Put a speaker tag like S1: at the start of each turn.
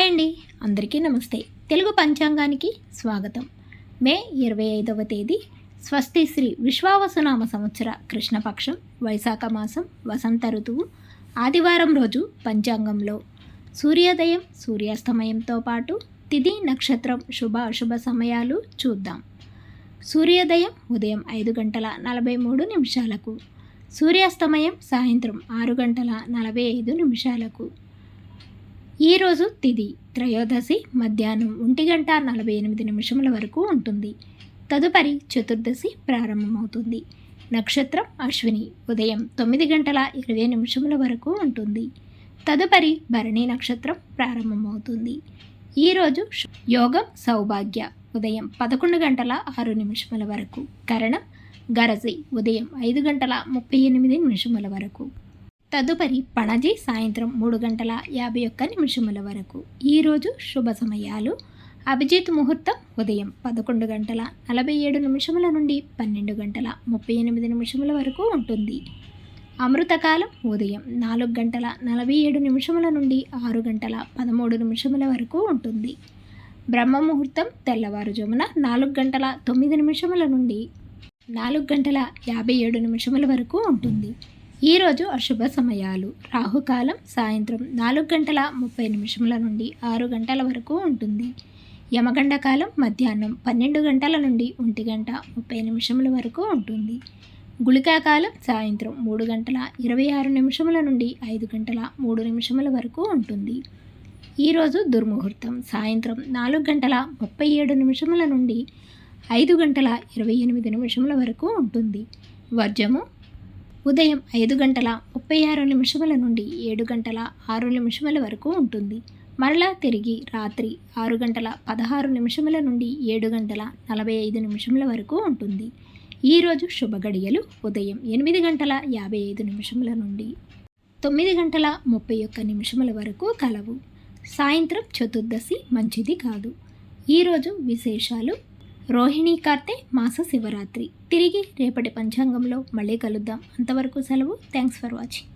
S1: Hi అండి, అందరికీ నమస్తే. తెలుగు పంచాంగానికి స్వాగతం. మే 25వ తేదీ స్వస్తి శ్రీ విశ్వావసునామ సంవత్సర కృష్ణపక్షం వైశాఖ మాసం వసంత ఋతువు ఆదివారం రోజు పంచాంగంలో సూర్యోదయం సూర్యాస్తమయంతో పాటు తిథి నక్షత్రం శుభ అశుభ సమయాలు చూద్దాం. సూర్యోదయం ఉదయం 5:43 సూర్యాస్తమయం సాయంత్రం 6:45 ఈరోజు తిథి త్రయోదశి మధ్యాహ్నం 1:48 వరకు ఉంటుంది. తదుపరి చతుర్దశి ప్రారంభమవుతుంది. నక్షత్రం అశ్విని ఉదయం 9:20 వరకు ఉంటుంది. తదుపరి భరణి నక్షత్రం ప్రారంభమవుతుంది. ఈరోజు యోగం సౌభాగ్య ఉదయం 11:06 వరకు, కరణం గరజి ఉదయం 5:38 వరకు, తదుపరి పణజి సాయంత్రం 3:51 వరకు. ఈరోజు శుభ సమయాలు అభిజిత్ ముహూర్తం ఉదయం 11:47 నుండి 12:38 వరకు ఉంటుంది. అమృతకాలం ఉదయం 4:47 నుండి 6:13 వరకు ఉంటుంది. బ్రహ్మ ముహూర్తం తెల్లవారుజామున 4:09 నుండి 4:57 వరకు ఉంటుంది. ఈరోజు అశుభ సమయాలు రాహుకాలం సాయంత్రం 4:30 నుండి 6 గంటల వరకు ఉంటుంది. యమగండకాలం మధ్యాహ్నం 12 గంటల నుండి 1:30 వరకు ఉంటుంది. గుళికాకాలం సాయంత్రం 3:26 నుండి 5:03 వరకు ఉంటుంది. ఈరోజు దుర్ముహూర్తం సాయంత్రం 4:37 నుండి 5:28 వరకు ఉంటుంది. వర్జము ఉదయం 5:36 నుండి 7:06 వరకు ఉంటుంది. మరలా తిరిగి రాత్రి 6:16 నుండి 7:45 వరకు ఉంటుంది. ఈరోజు శుభ గడియలు ఉదయం 8:55 నుండి 9:31 వరకు కలవు. సాయంత్రం చతుర్దశి మంచిది కాదు. ఈరోజు విశేషాలు: రోహిణీ కార్తె మాస శివరాత్రి. తిరిగి రేపటి పంచాంగంలో మళ్ళీ కలుద్దాం. అంతవరకు సెలవు. Thanks for watching.